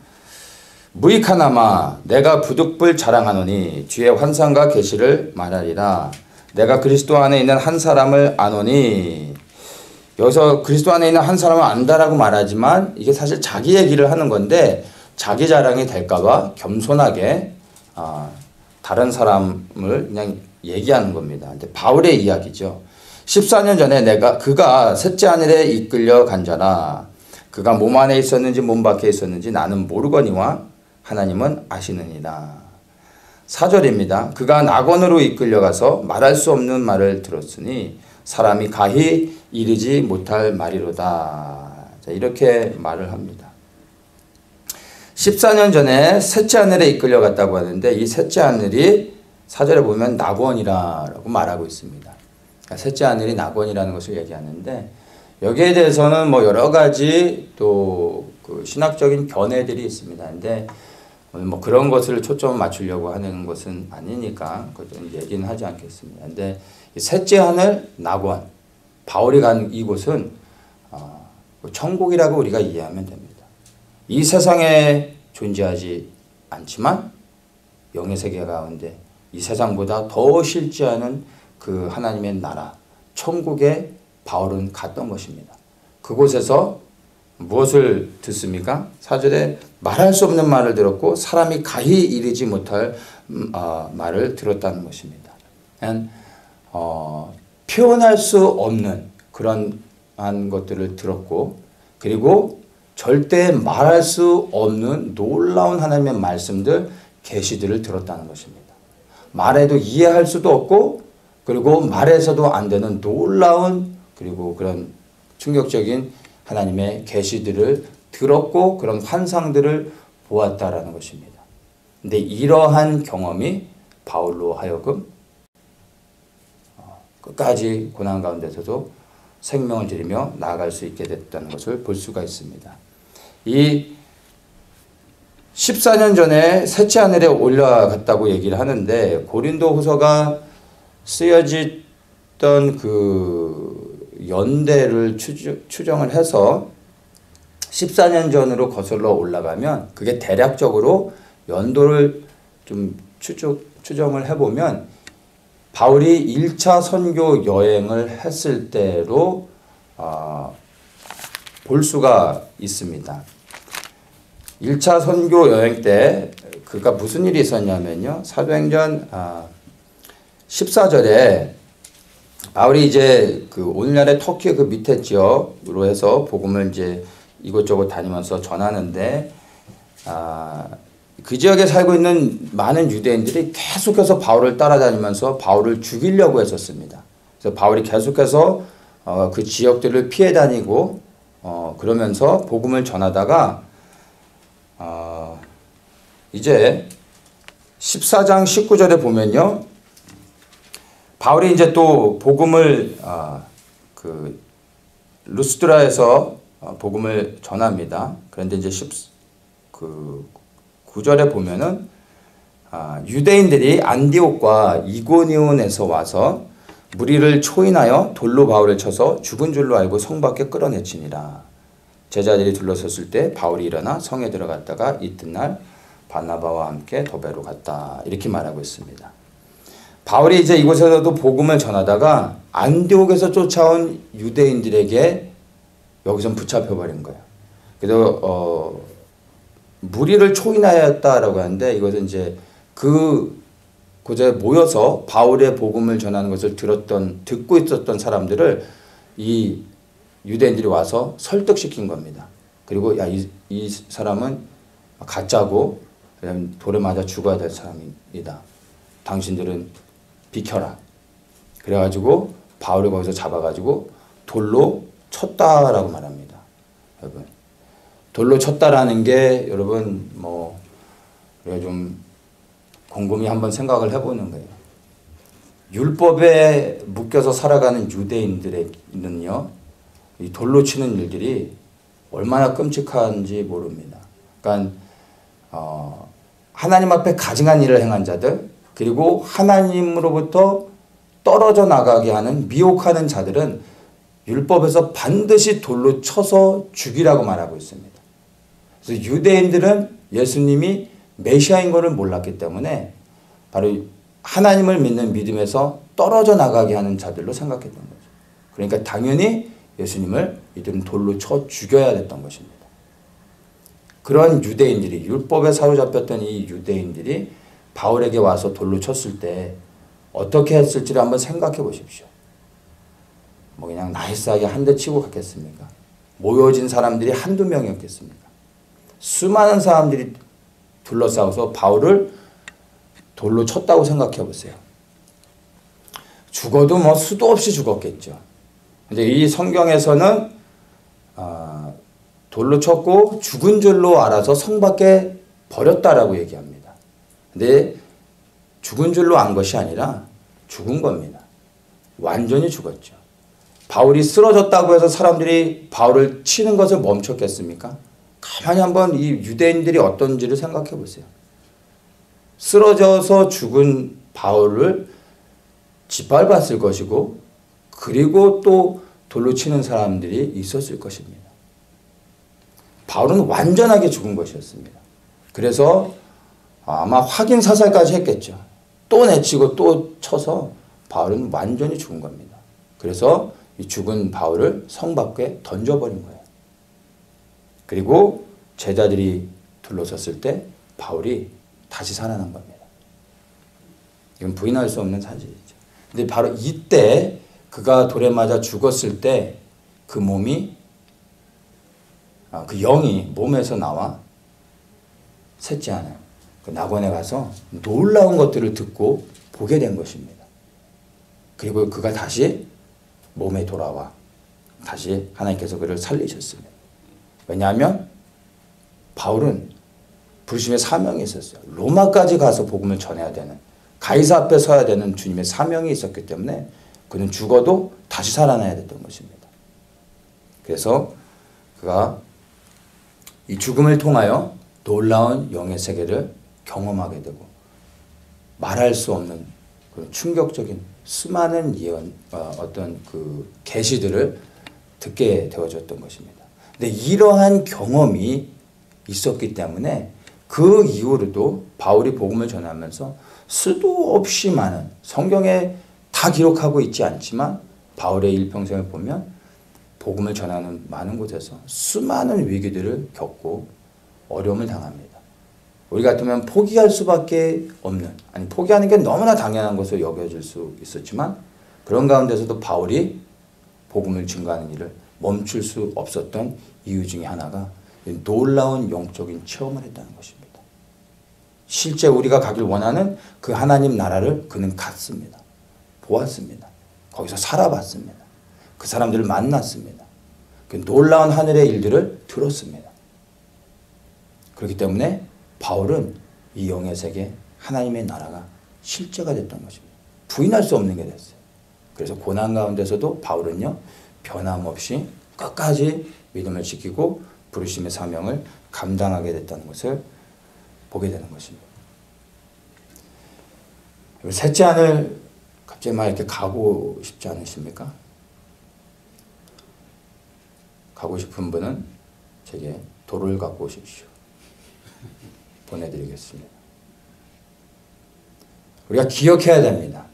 무익하나마 내가 부득불 자랑하노니 주의 환상과 계시를 말하리라. 내가 그리스도 안에 있는 한 사람을 아노니, 여기서 그리스도 안에 있는 한 사람을 안다라고 말하지만 이게 사실 자기 얘기를 하는 건데 자기 자랑이 될까봐 겸손하게 다른 사람을 그냥 얘기하는 겁니다. 근데 바울의 이야기죠. 14년 전에 그가 셋째 하늘에 이끌려 간 자라. 그가 몸 안에 있었는지 몸 밖에 있었는지 나는 모르거니와 하나님은 아시느니라. 4절입니다. 그가 낙원으로 이끌려가서 말할 수 없는 말을 들었으니 사람이 가히 이르지 못할 말이로다. 자, 이렇게 말을 합니다. 14년 전에 셋째 하늘에 이끌려갔다고 하는데 이 셋째 하늘이 4절에 보면 낙원이라고 말하고 있습니다. 그러니까 셋째 하늘이 낙원이라는 것을 얘기하는데 여기에 대해서는 뭐 여러 가지 또 그 신학적인 견해들이 있습니다. 근데 뭐 그런 것을 초점을 맞추려고 하는 것은 아니니까 그것은 얘기는 하지 않겠습니다. 근데 셋째 하늘 낙원, 바울이 간 이곳은 천국이라고 우리가 이해하면 됩니다. 이 세상에 존재하지 않지만 영의 세계 가운데 이 세상보다 더 실지하는 그 하나님의 나라, 천국에 바울은 갔던 것입니다. 그곳에서 무엇을 듣습니까? 4절에 말할 수 없는 말을 들었고 사람이 가히 이르지 못할 말을 들었다는 것입니다. 표현할 수 없는 그런 것들을 들었고 그리고 절대 말할 수 없는 놀라운 하나님의 말씀들, 계시들을 들었다는 것입니다. 말해도 이해할 수도 없고 그리고 말해서도 안 되는 놀라운 그리고 그런 충격적인 하나님의 계시들을 들었고 그런 환상들을 보았다라는 것입니다. 근데 이러한 경험이 바울로 하여금 끝까지 고난 가운데서도 생명을 들이며 나아갈 수 있게 됐다는 것을 볼 수가 있습니다. 이 14년 전에 셋째 하늘에 올라갔다고 얘기를 하는데 고린도 후서가 쓰여졌던 그 연대를 추정을 해서 14년 전으로 거슬러 올라가면 그게 대략적으로 연도를 좀 추정을 해보면 바울이 1차 선교 여행을 했을 때로 볼 수가 있습니다. 1차 선교 여행 때 그가 무슨 일이 있었냐면요. 사도행전 14절에 바울이 이제 그 오늘날의 터키 그 밑에 지역으로 해서 복음을 이제 이곳저곳 다니면서 전하는데 그 지역에 살고 있는 많은 유대인들이 계속해서 바울을 따라다니면서 바울을 죽이려고 했었습니다. 그래서 바울이 계속해서 그 지역들을 피해 다니고 그러면서 복음을 전하다가 이제 14장 19절에 보면요. 바울이 이제 또 복음을 그 루스드라에서 복음을 전합니다. 그런데 이제 9절에 보면은 유대인들이 안디옥과 이고니온에서 와서 무리를 초인하여 돌로 바울을 쳐서 죽은 줄로 알고 성 밖에 끌어내치니라. 제자들이 둘러섰을 때 바울이 일어나 성에 들어갔다가 이튿날 바나바와 함께 더베로 갔다. 이렇게 말하고 있습니다. 바울이 이제 이곳에서도 복음을 전하다가 안디옥에서 쫓아온 유대인들에게 여기서 붙잡혀버린 거예요. 그래서 무리를 초인하였다라고 하는데 이것은 이제 그 곳에 모여서 바울의 복음을 전하는 것을 듣고 있었던 사람들을 이 유대인들이 와서 설득시킨 겁니다. 그리고 이 사람은 가짜고 돌에 맞아 죽어야 될 사람이다. 당신들은 비켜라. 그래가지고 바울을 거기서 잡아가지고 돌로 쳤다라고 말합니다. 여러분, 돌로 쳤다라는 게 여러분 뭐 우리가 좀 곰곰이 한번 생각을 해보는 거예요. 율법에 묶여서 살아가는 유대인들에는요, 이 돌로 치는 일들이 얼마나 끔찍한지 모릅니다. 그러니까 하나님 앞에 가증한 일을 행한 자들, 그리고 하나님으로부터 떨어져 나가게 하는 미혹하는 자들은 율법에서 반드시 돌로 쳐서 죽이라고 말하고 있습니다. 그래서 유대인들은 예수님이 메시아인 것을 몰랐기 때문에 바로 하나님을 믿는 믿음에서 떨어져 나가게 하는 자들로 생각했던 거죠. 그러니까 당연히 예수님을 이들은 돌로 쳐 죽여야 됐던 것입니다. 그런 유대인들이, 율법에 사로잡혔던 이 유대인들이 바울에게 와서 돌로 쳤을 때 어떻게 했을지를 한번 생각해 보십시오. 뭐 그냥 나이스하게 한 대 치고 갔겠습니까? 모여진 사람들이 한두 명이었겠습니까? 수많은 사람들이 둘러싸고서 바울을 돌로 쳤다고 생각해 보세요. 죽어도 뭐 수도 없이 죽었겠죠. 근데 이 성경에서는 돌로 쳤고 죽은 줄로 알아서 성 밖에 버렸다라고 얘기합니다. 근데 죽은 줄로 안 것이 아니라 죽은 겁니다. 완전히 죽었죠. 바울이 쓰러졌다고 해서 사람들이 바울을 치는 것을 멈췄겠습니까? 가만히 한번 이 유대인들이 어떤지를 생각해 보세요. 쓰러져서 죽은 바울을 짓밟았을 것이고 그리고 또 돌로 치는 사람들이 있었을 것입니다. 바울은 완전하게 죽은 것이었습니다. 그래서 아마 확인 사살까지 했겠죠. 또 내치고 또 쳐서 바울은 완전히 죽은 겁니다. 그래서 이 죽은 바울을 성 밖에 던져버린 거예요. 그리고 제자들이 둘러섰을 때 바울이 다시 살아난 겁니다. 이건 부인할 수 없는 사실이죠. 근데 바로 이때 그가 돌에 맞아 죽었을 때 그 몸이 그 영이 몸에서 나와 셋째 하나 그 낙원에 가서 놀라운 것들을 듣고 보게 된 것입니다. 그리고 그가 다시 몸에 돌아와 다시 하나님께서 그를 살리셨습니다. 왜냐하면 바울은 부르심의 사명이 있었어요. 로마까지 가서 복음을 전해야 되는 가이사 앞에 서야 되는 주님의 사명이 있었기 때문에 그는 죽어도 다시 살아나야 됐던 것입니다. 그래서 그가 이 죽음을 통하여 놀라운 영의 세계를 경험하게 되고 말할 수 없는 그런 충격적인 수많은 예언, 어떤 그 계시들을 듣게 되어졌던 것입니다. 근데 이러한 경험이 있었기 때문에 그 이후로도 바울이 복음을 전하면서 수도 없이 많은 성경에 다 기록하고 있지 않지만 바울의 일평생을 보면 복음을 전하는 많은 곳에서 수많은 위기들을 겪고 어려움을 당합니다. 우리 같으면 포기할 수밖에 없는, 아니 포기하는 게 너무나 당연한 것으로 여겨질 수 있었지만 그런 가운데서도 바울이 복음을 증거하는 일을 멈출 수 없었던 이유 중에 하나가 놀라운 영적인 체험을 했다는 것입니다. 실제 우리가 가길 원하는 그 하나님 나라를 그는 갔습니다. 보았습니다. 거기서 살아봤습니다. 그 사람들을 만났습니다. 그 놀라운 하늘의 일들을 들었습니다. 그렇기 때문에 바울은 이 영의 세계 하나님의 나라가 실제가 됐던 것입니다. 부인할 수 없는 게 됐어요. 그래서 고난 가운데서도 바울은요 변함없이 끝까지 믿음을 지키고 부르심의 사명을 감당하게 됐다는 것을 보게 되는 것입니다. 셋째 하늘 갑자기 막 이렇게 가고 싶지 않으십니까? 가고 싶은 분은 제게 돌을 갖고 오십시오. 보내드리겠습니다. 우리가 기억해야 됩니다.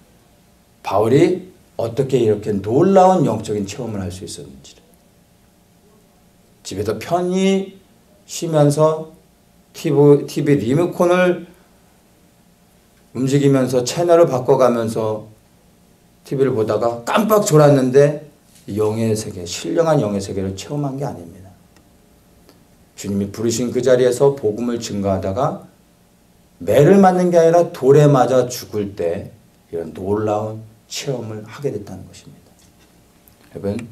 바울이 어떻게 이렇게 놀라운 영적인 체험을 할 수 있었는지를. 집에서 편히 쉬면서 TV 리모컨을 움직이면서 채널을 바꿔가면서 TV를 보다가 깜빡 졸았는데 영의 세계, 신령한 영의 세계를 체험한 게 아닙니다. 주님이 부르신 그 자리에서 복음을 증거하다가 매를 맞는 게 아니라 돌에 맞아 죽을 때 이런 놀라운 체험을 하게 됐다는 것입니다. 여러분,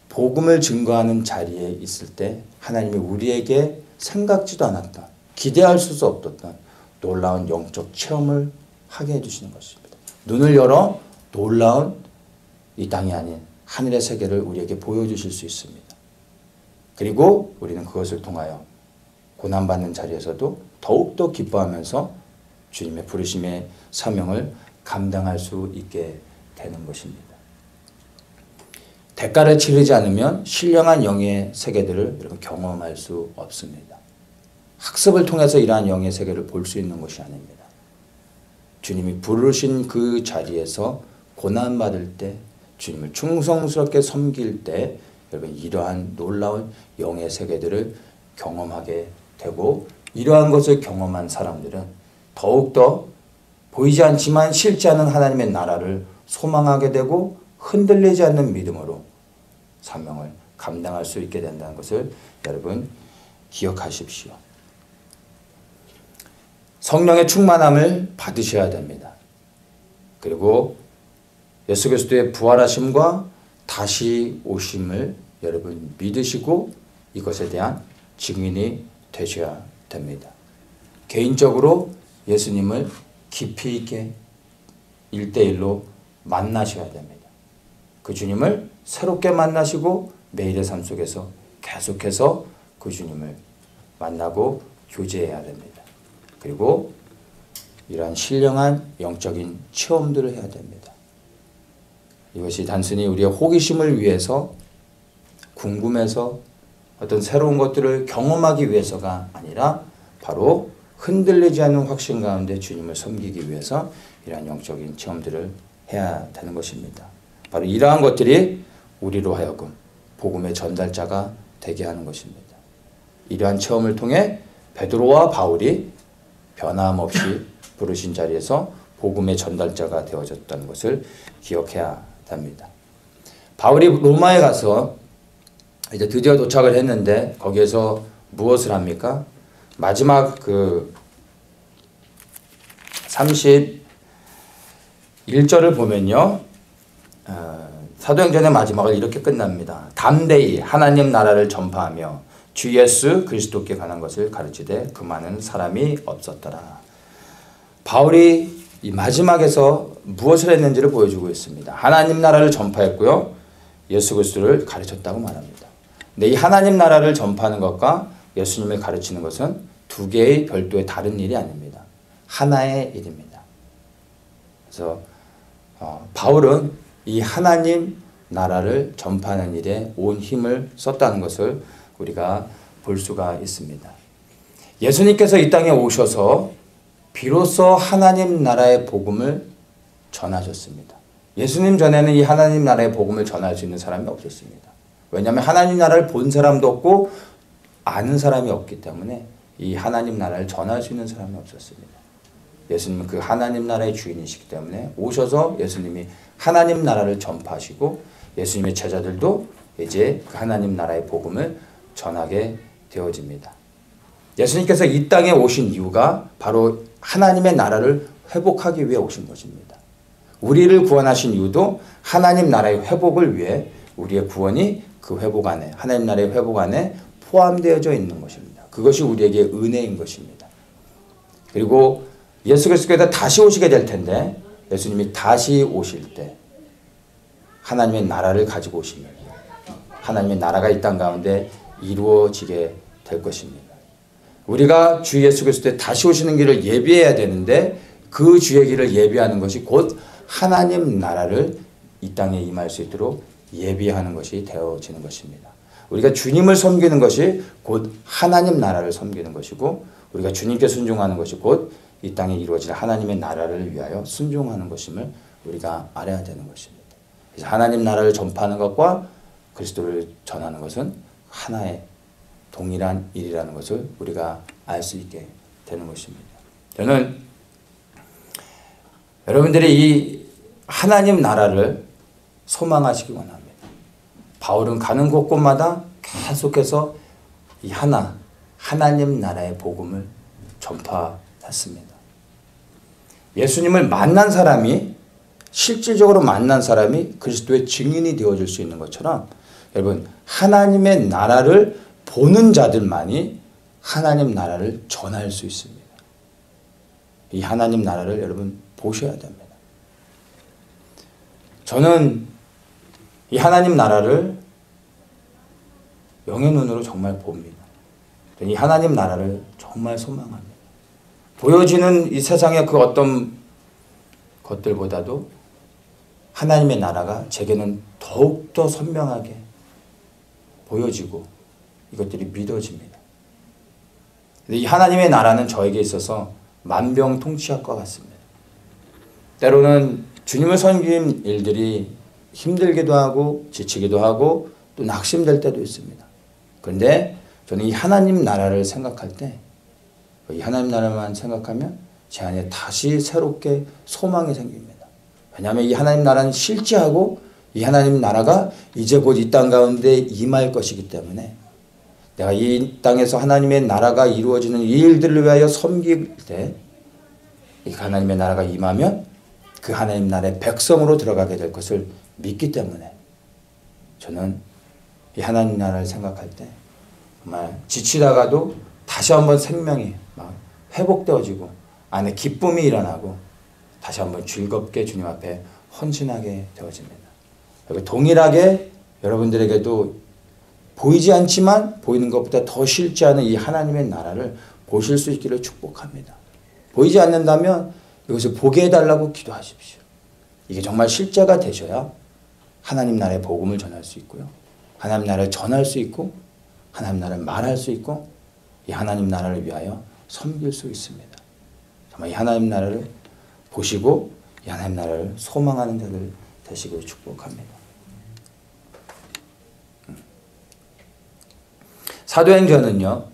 복음을 증거하는 자리에 있을 때 하나님이 우리에게 생각지도 않았던, 기대할 수 없었던 놀라운 영적 체험을 하게 해주시는 것입니다. 눈을 열어 놀라운 이 땅이 아닌 하늘의 세계를 우리에게 보여주실 수 있습니다. 그리고 우리는 그것을 통하여 고난받는 자리에서도 더욱더 기뻐하면서 주님의 부르심의 사명을 감당할 수 있게 되는 것입니다. 대가를 치르지 않으면 신령한 영의 세계들을 여러분 경험할 수 없습니다. 학습을 통해서 이러한 영의 세계를 볼 수 있는 것이 아닙니다. 주님이 부르신 그 자리에서 고난받을 때, 주님을 충성스럽게 섬길 때 여러분 이러한 놀라운 영의 세계들을 경험하게 되고 이러한 것을 경험한 사람들은 더욱더 보이지 않지만 실지 않은 하나님의 나라를 소망하게 되고 흔들리지 않는 믿음으로 사명을 감당할 수 있게 된다는 것을 여러분 기억하십시오. 성령의 충만함을 받으셔야 됩니다. 그리고 예수 그리스도의 부활하심과 다시 오심을 여러분 믿으시고 이것에 대한 증인이 되셔야 됩니다. 개인적으로 예수님을 깊이 있게 1대1로 만나셔야 됩니다. 그 주님을 새롭게 만나시고 매일의 삶 속에서 계속해서 그 주님을 만나고 교제해야 됩니다. 그리고 이러한 신령한 영적인 체험들을 해야 됩니다. 이것이 단순히 우리의 호기심을 위해서 궁금해서 어떤 새로운 것들을 경험하기 위해서가 아니라 바로 흔들리지 않는 확신 가운데 주님을 섬기기 위해서 이러한 영적인 체험들을 해야 되는 것입니다. 바로 이러한 것들이 우리로 하여금 복음의 전달자가 되게 하는 것입니다. 이러한 체험을 통해 베드로와 바울이 변함없이 부르신 자리에서 복음의 전달자가 되어졌다는 것을 기억해야 합니다. 바울이 로마에 가서 이제 드디어 도착을 했는데 거기에서 무엇을 합니까? 마지막 그 31절을 보면요. 사도행전의 마지막을 이렇게 끝납니다. 담대히 하나님 나라를 전파하며 주 예수 그리스도께 관한 것을 가르치되 그 많은 사람이 없었더라. 바울이 이 마지막에서 무엇을 했는지를 보여주고 있습니다. 하나님 나라를 전파했고요. 예수 그리스도를 가르쳤다고 말합니다. 근데 이 하나님 나라를 전파하는 것과 예수님을 가르치는 것은 두 개의 별도의 다른 일이 아닙니다. 하나의 일입니다. 그래서 바울은 이 하나님 나라를 전파하는 일에 온 힘을 썼다는 것을 우리가 볼 수가 있습니다. 예수님께서 이 땅에 오셔서 비로소 하나님 나라의 복음을 전하셨습니다. 예수님 전에는 이 하나님 나라의 복음을 전할 수 있는 사람이 없었습니다. 왜냐하면 하나님 나라를 본 사람도 없고 아는 사람이 없기 때문에 이 하나님 나라를 전할 수 있는 사람이 없었습니다. 예수님은 그 하나님 나라의 주인이시기 때문에 오셔서 예수님이 하나님 나라를 전파하시고 예수님의 제자들도 이제 그 하나님 나라의 복음을 전하게 되어집니다. 예수님께서 이 땅에 오신 이유가 바로 하나님의 나라를 회복하기 위해 오신 것입니다. 우리를 구원하신 이유도 하나님 나라의 회복을 위해 우리의 구원이 그 회복 안에 하나님 나라의 회복 안에 포함되어져 있는 것입니다. 그것이 우리에게 은혜인 것입니다. 그리고 예수 그리스도께서 다시 오시게 될 텐데 예수님이 다시 오실 때 하나님의 나라를 가지고 오시면 하나님의 나라가 이 땅 가운데 이루어지게 될 것입니다. 우리가 주 예수 그리스도의 다시 오시는 길을 예비해야 되는데 그 주의 길을 예비하는 것이 곧 하나님 나라를 이 땅에 임할 수 있도록 예비하는 것이 되어지는 것입니다. 우리가 주님을 섬기는 것이 곧 하나님 나라를 섬기는 것이고 우리가 주님께 순종하는 것이 곧 이 땅에 이루어질 하나님의 나라를 위하여 순종하는 것임을 우리가 알아야 되는 것입니다. 그래서 하나님 나라를 전파하는 것과 그리스도를 전하는 것은 하나의 동일한 일이라는 것을 우리가 알 수 있게 되는 것입니다. 저는 여러분들이 이 하나님 나라를 소망하시기 원합니다. 바울은 가는 곳곳마다 계속해서 이 하나님 나라의 복음을 전파했습니다. 예수님을 만난 사람이 실질적으로 만난 사람이 그리스도의 증인이 되어줄 수 있는 것처럼 여러분 하나님의 나라를 보는 자들만이 하나님 나라를 전할 수 있습니다. 이 하나님 나라를 여러분 보셔야 됩니다. 저는 이 하나님 나라를 영의 눈으로 정말 봅니다. 이 하나님 나라를 정말 소망합니다. 보여지는 이 세상의 그 어떤 것들보다도 하나님의 나라가 제게는 더욱더 선명하게 보여지고 이것들이 믿어집니다. 이 하나님의 나라는 저에게 있어서 만병통치약과 같습니다. 때로는 주님을 섬긴 일들이 힘들기도 하고 지치기도 하고 또 낙심될 때도 있습니다. 그런데 저는 이 하나님 나라를 생각할 때 이 하나님 나라만 생각하면 제 안에 다시 새롭게 소망이 생깁니다. 왜냐하면 이 하나님 나라는 실제하고 이 하나님 나라가 이제 곧 이 땅 가운데 임할 것이기 때문에 내가 이 땅에서 하나님의 나라가 이루어지는 이 일들을 위하여 섬길 때 이 하나님의 나라가 임하면 그 하나님 나라의 백성으로 들어가게 될 것을 믿기 때문에 저는 이 하나님 나라를 생각할 때 정말 지치다가도 다시 한번 생명이 막 회복되어지고 안에 기쁨이 일어나고 다시 한번 즐겁게 주님 앞에 헌신하게 되어집니다. 동일하게 여러분들에게도 보이지 않지만 보이는 것보다 더 실지 않은 이 하나님의 나라를 보실 수 있기를 축복합니다. 보이지 않는다면 이것을 보게 해달라고 기도하십시오. 이게 정말 실제가 되셔야 하나님 나라의 복음을 전할 수 있고요. 하나님 나라를 전할 수 있고 하나님 나라를 말할 수 있고 이 하나님 나라를 위하여 섬길 수 있습니다. 정말 이 하나님 나라를 보시고 이 하나님 나라를 소망하는 자들 되시길 축복합니다. 사도행전은요,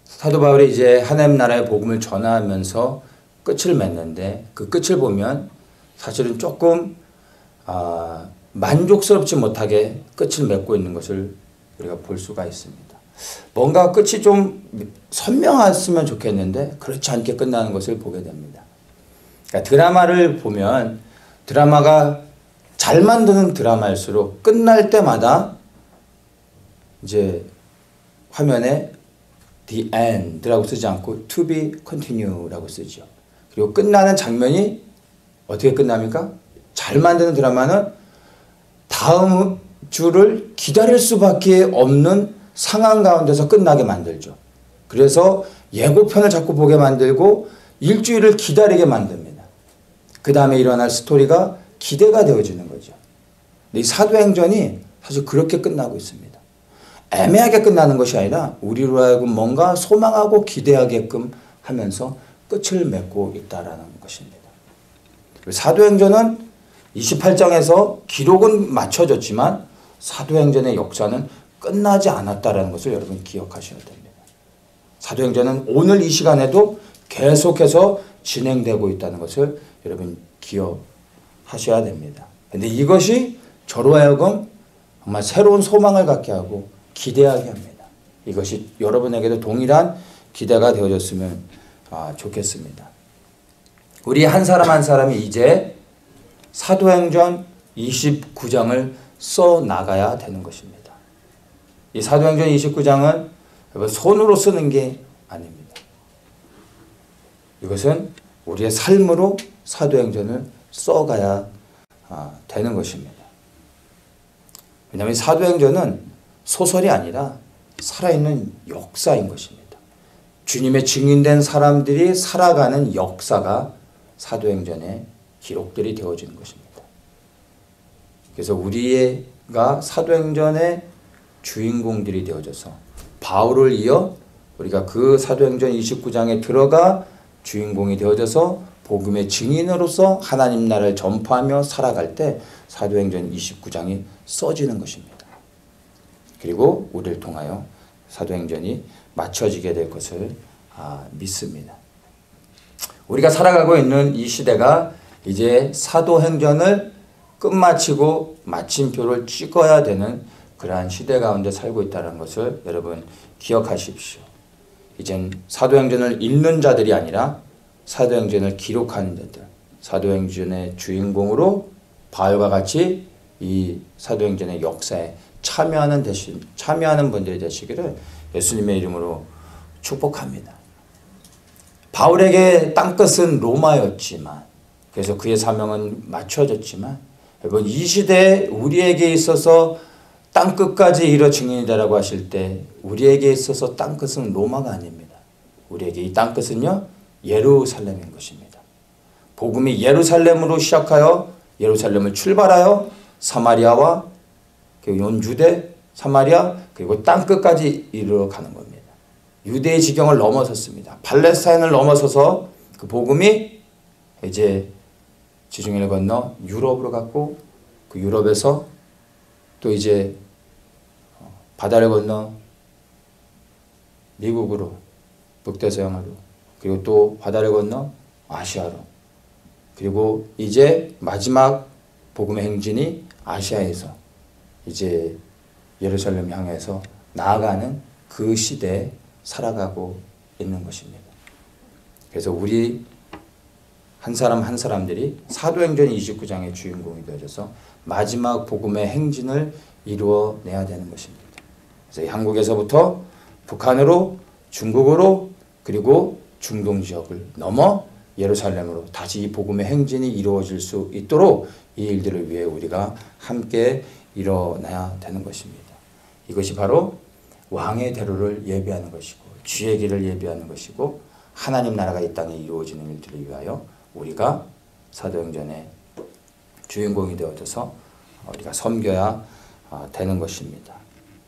사도 바울이 이제 하나님 나라의 복음을 전하면서 끝을 맺는데 그 끝을 보면 사실은 조금 만족스럽지 못하게 끝을 맺고 있는 것을 우리가 볼 수가 있습니다. 뭔가 끝이 좀 선명했으면 좋겠는데 그렇지 않게 끝나는 것을 보게 됩니다. 그러니까 드라마를 보면 드라마가 잘 만드는 드라마일수록 끝날 때마다 이제 화면에 the end라고 쓰지 않고 to be continue라고 쓰죠. 그리고 끝나는 장면이 어떻게 끝납니까? 잘 만드는 드라마는 다음 주를 기다릴 수밖에 없는 상황 가운데서 끝나게 만들죠. 그래서 예고편을 자꾸 보게 만들고 일주일을 기다리게 만듭니다. 그 다음에 일어날 스토리가 기대가 되어지는 거죠. 근데 이 사도행전이 사실 그렇게 끝나고 있습니다. 애매하게 끝나는 것이 아니라 우리로 하여금 뭔가 소망하고 기대하게끔 하면서 끝을 맺고 있다라는 것입니다. 사도행전은 28장에서 기록은 맞춰졌지만 사도행전의 역사는 끝나지 않았다라는 것을 여러분 기억하셔야 됩니다. 사도행전은 오늘 이 시간에도 계속해서 진행되고 있다는 것을 여러분 기억하셔야 됩니다. 그런데 이것이 저로 하여금 정말 새로운 소망을 갖게 하고 기대하게 합니다. 이것이 여러분에게도 동일한 기대가 되어졌으면 좋겠습니다. 우리 한 사람 한 사람이 이제 사도행전 29장을 써 나가야 되는 것입니다. 이 사도행전 29장은 손으로 쓰는 게 아닙니다. 이것은 우리의 삶으로 사도행전을 써가야 되는 것입니다. 왜냐하면 사도행전은 소설이 아니라 살아있는 역사인 것입니다. 주님의 증인된 사람들이 살아가는 역사가 사도행전에 기록들이 되어지는 것입니다. 그래서 우리가 사도행전의 주인공들이 되어져서 바울을 이어 우리가 그 사도행전 29장에 들어가 주인공이 되어져서 복음의 증인으로서 하나님 나라를 전파하며 살아갈 때 사도행전 29장이 써지는 것입니다. 그리고 우리를 통하여 사도행전이 맞춰지게 될 것을 믿습니다. 우리가 살아가고 있는 이 시대가 이제 사도행전을 끝마치고 마침표를 찍어야 되는 그러한 시대 가운데 살고 있다는 것을 여러분 기억하십시오. 이젠 사도행전을 읽는 자들이 아니라 사도행전을 기록하는 자들, 사도행전의 주인공으로 바울과 같이 이 사도행전의 역사에 참여하는 분들이 되시기를 예수님의 이름으로 축복합니다. 바울에게 땅끝은 로마였지만 그래서 그의 사명은 맞춰졌지만 여러분 이 시대에 우리에게 있어서 땅끝까지 이뤄 증인이다라고 하실 때 우리에게 있어서 땅끝은 로마가 아닙니다. 우리에게 이 땅끝은요 예루살렘인 것입니다. 복음이 예루살렘으로 시작하여 예루살렘을 출발하여 사마리아와 온 유대, 사마리아 그리고 땅끝까지 이르러가는 겁니다. 유대의 지경을 넘어섰습니다. 팔레스타인을 넘어서서 그 복음이 이제 지중해를 건너 유럽으로 갔고 그 유럽에서 또 이제 바다를 건너 미국으로 북대서양으로 그리고 또 바다를 건너 아시아로 그리고 이제 마지막 복음의 행진이 아시아에서 이제 예루살렘 향해서 나아가는 그 시대에 살아가고 있는 것입니다. 그래서 우리 한 사람 한 사람들이 사도행전 29장의 주인공이 되어져서 마지막 복음의 행진을 이루어내야 되는 것입니다. 그래서 한국에서부터 북한으로 중국으로 그리고 중동 지역을 넘어 예루살렘으로 다시 이 복음의 행진이 이루어질 수 있도록 이 일들을 위해 우리가 함께 일어나야 되는 것입니다. 이것이 바로 왕의 대로를 예비하는 것이고 주의 길을 예비하는 것이고 하나님 나라가 이 땅에 이루어지는 일들을 위하여 우리가 사도행전의 주인공이 되어져서 우리가 섬겨야 되는 것입니다.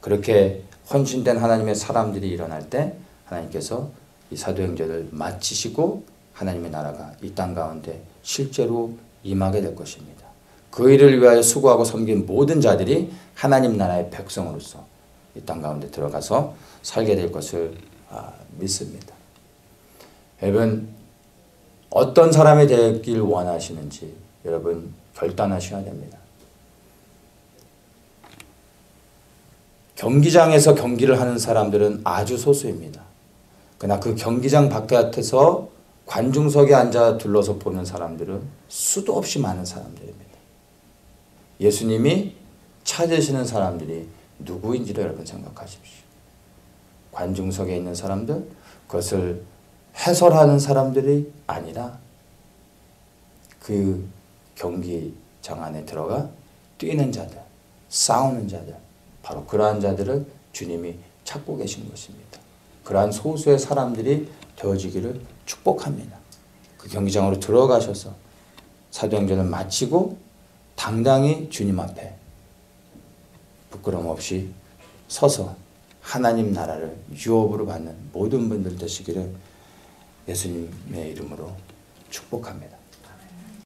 그렇게 헌신된 하나님의 사람들이 일어날 때 하나님께서 이 사도행전을 마치시고 하나님의 나라가 이 땅 가운데 실제로 임하게 될 것입니다. 그 일을 위하여 수고하고 섬긴 모든 자들이 하나님 나라의 백성으로서 이 땅 가운데 들어가서 살게 될 것을 믿습니다. 여러분, 어떤 사람이 되길 원하시는지 여러분 결단하셔야 됩니다. 경기장에서 경기를 하는 사람들은 아주 소수입니다. 그러나 그 경기장 바깥에서 관중석에 앉아 둘러서 보는 사람들은 수도 없이 많은 사람들입니다. 예수님이 찾으시는 사람들이 누구인지를 여러분 생각하십시오. 관중석에 있는 사람들, 그것을 해설하는 사람들이 아니라 그 경기장 안에 들어가 뛰는 자들, 싸우는 자들, 바로 그러한 자들을 주님이 찾고 계신 것입니다. 그러한 소수의 사람들이 되어지기를 축복합니다. 그 경기장으로 들어가셔서 사도행전을 마치고 당당히 주님 앞에 부끄럼 없이 서서 하나님 나라를 유업으로 받는 모든 분들 되시기를 예수님의 이름으로 축복합니다.